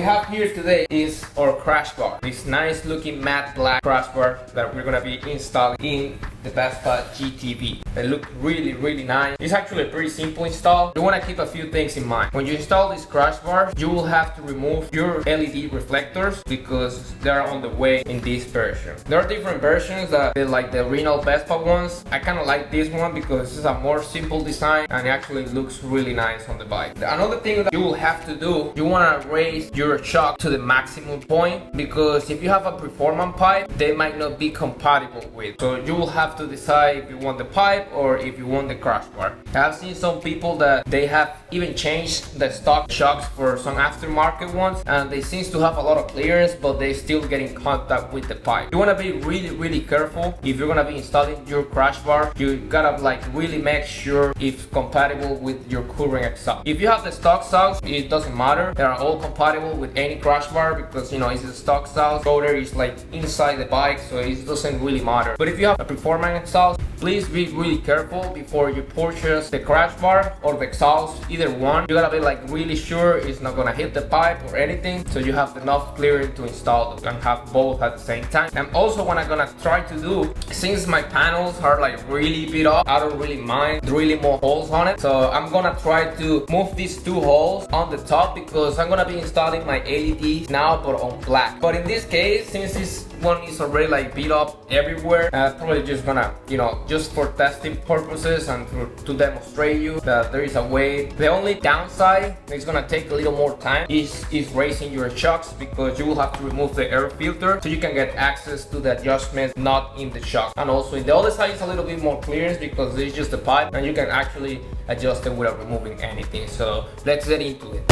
have here today is our crash bar. This nice looking matte black crash bar that we're gonna be installing in the Vespa GTV. They look really nice. It's actually a pretty simple install. You wanna keep a few things in mind. When you install this crash bar, you will have to remove your LED reflectors because they're on the way in this version. There are different versions that they like the original Vespa ones. I kind of like this one because it's a more simple design and it actually looks really nice on the bike. Another thing that you will have to do, you want to raise your shock to the maximum point because if you have a performance pipe, they might not be compatible with. So you will have to decide if you want the pipe or if you want the crash bar. I have seen some people that they have even changed the stock shocks for some aftermarket ones and they seem to have a lot of clearance, but they still get in contact with the pipe. You want to be really careful if you're gonna be installing your crash bar. You gotta like really make sure it's compatible with your current exhaust. If you have the stock exhaust, it doesn't matter. They are all compatible with any crash bar because you know it's a stock exhaust. Rotor is like inside the bike, so it doesn't really matter. But if you have a performance exhaust, please be really careful before you purchase the crash bar or the exhaust, either one. You gotta be like really sure it's not gonna hit the pipe or anything, so you have enough clearance to install them and have both at the same time. And also what I'm gonna try to do, since my panels are like really beat up, I don't really mind drilling more holes on it. So I'm gonna try to move these two holes on the top because I'm gonna be installing my LEDs now but on black. But in this case, since this one is already like beat up everywhere, probably just gonna, you know, just for testing purposes and to demonstrate you that there is a way. The only downside it's gonna take a little more time is raising your shocks because you will have to remove the air filter so you can get access to the adjustment not in the shock. And also in the other side it's a little bit more clearance because it's just a pipe and you can actually adjust it without removing anything. So let's get into it.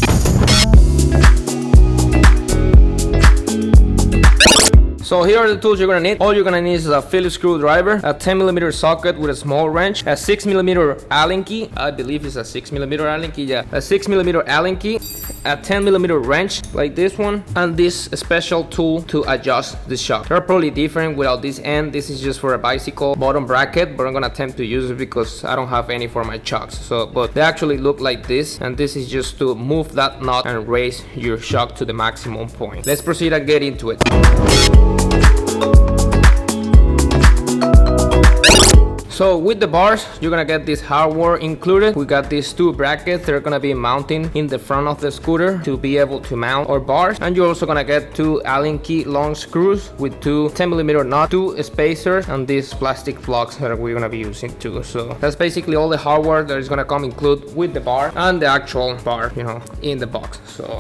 So here are the tools you're gonna need. All you're gonna need is a Phillips screwdriver, a 10mm socket with a small wrench, a 6mm Allen key, I believe it's a 6mm Allen key, yeah, a 6mm Allen key, a 10mm wrench like this one, and this special tool to adjust the shock. They're probably different without this end. This is just for a bicycle bottom bracket, but I'm gonna attempt to use it because I don't have any for my shocks. So, but they actually look like this, and this is just to move that knot and raise your shock to the maximum point. Let's proceed and get into it. So with the bars, you're gonna get this hardware included. We got these two brackets. They're gonna be mounting in the front of the scooter to be able to mount our bars. And you're also gonna get two Allen key long screws with two 10mm nuts, two spacers, and these plastic plugs that we're gonna be using too. So that's basically all the hardware that is gonna come included with the bar and the actual bar, you know, in the box. So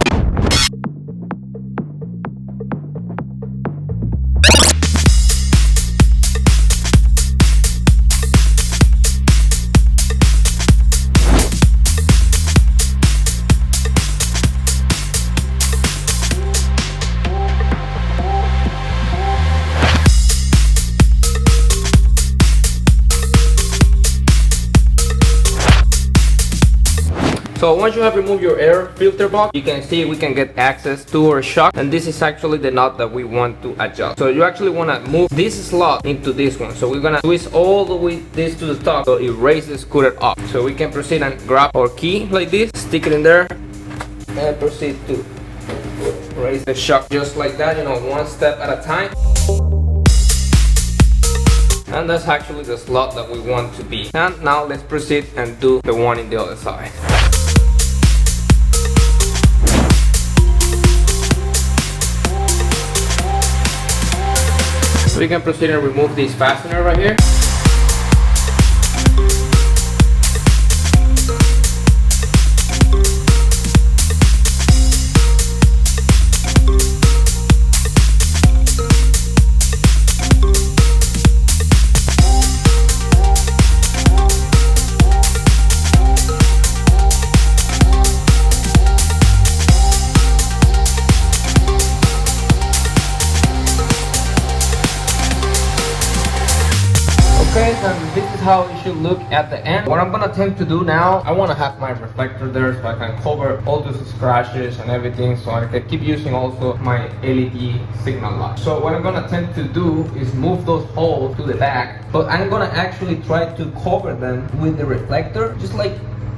So once you have removed your air filter box, you can see we can get access to our shock, and this is actually the knot that we want to adjust. So you actually want to move this slot into this one. So we're gonna twist all the way this to the top so it raises the scooter up. So we can proceed and grab our key like this, stick it in there, and proceed to raise the shock just like that, you know, one step at a time. And that's actually the slot that we want to be. And now let's proceed and do the one in the other side. So we can proceed and remove this fastener right here. Okay, and this is how it should look at the end. What I'm gonna attempt to do now, I want to have my reflector there so I can cover all those scratches and everything, so I can keep using also my LED signal lock. So what I'm gonna attempt to do is move those holes to the back, but I'm gonna actually try to cover them with the reflector, just like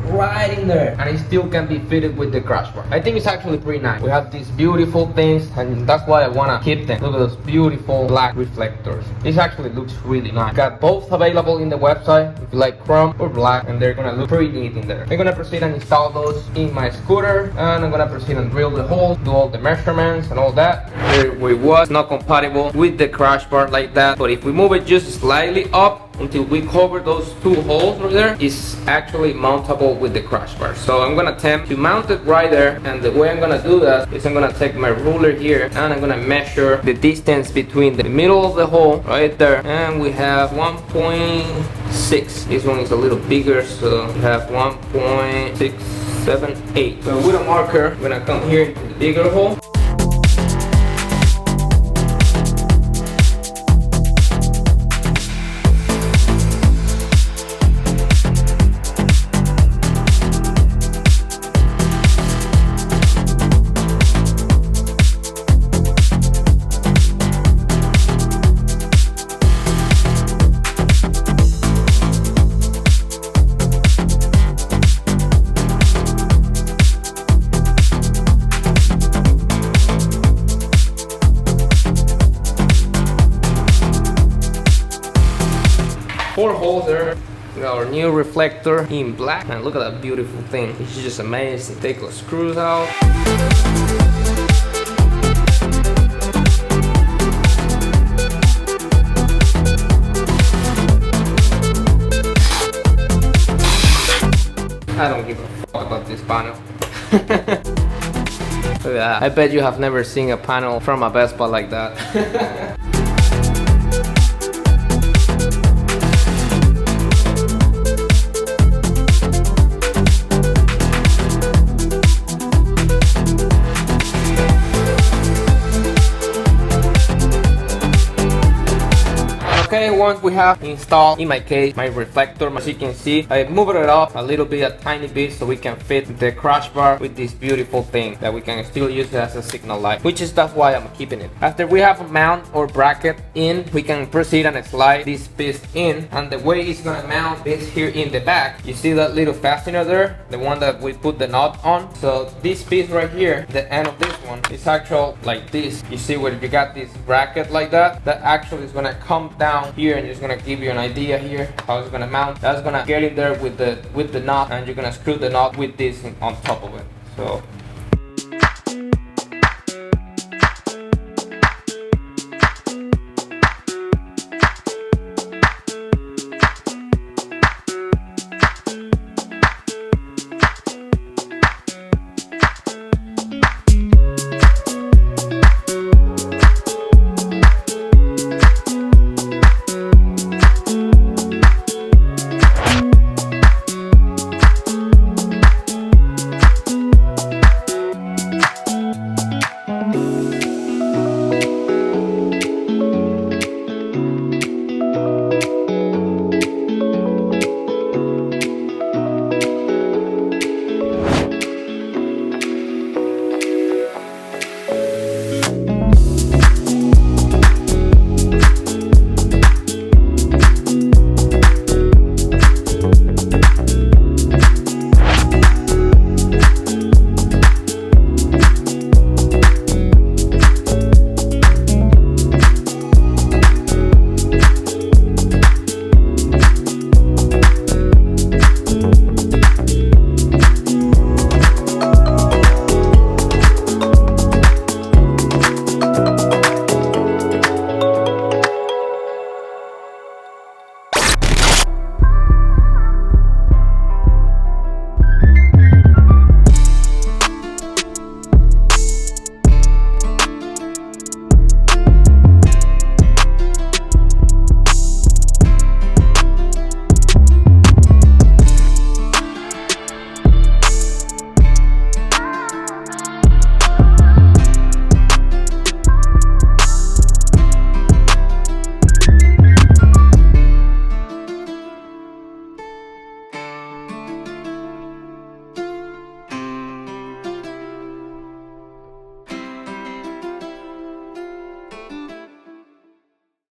right in there, and it still can be fitted with the crash bar. I think it's actually pretty nice. We have these beautiful things, and that's why I wanna keep them. Look at those beautiful black reflectors. This actually looks really nice. Got both available in the website if you like chrome or black, and they're gonna look pretty neat in there. I'm gonna proceed and install those in my scooter, and I'm gonna proceed and drill the hole, do all the measurements and all that. Here we was not compatible with the crash bar like that, but if we move it just slightly up until we cover those two holes right there, it's actually mountable with the crash bar. So I'm gonna attempt to mount it right there, and the way I'm gonna do that is I'm gonna take my ruler here and I'm gonna measure the distance between the middle of the hole right there, and we have 1.6. This one is a little bigger, so we have 1.678. So with a marker, I'm gonna come here into the bigger hole. Four holes there. We got our new reflector in black, and look at that beautiful thing. It's just amazing. Take the screws out. I don't give a fuck about this panel. Look at that. I bet you have never seen a panel from a Vespa like that. Okay, once we have installed, in my case, my reflector, as you can see, I moved it up a little bit, a tiny bit, so we can fit the crash bar with this beautiful thing that we can still use it as a signal light, which is that's why I'm keeping it. After we have a mount or bracket in, we can proceed and slide this piece in, and the way it's gonna mount is here in the back. You see that little fastener there, the one that we put the knot on? So this piece right here, the end of this one, is actual like this. You see where you got this bracket like that? That actually is gonna come down here, and just gonna give you an idea here how it's gonna mount. That's gonna get in there with the knot, and you're gonna screw the knot with this on top of it. So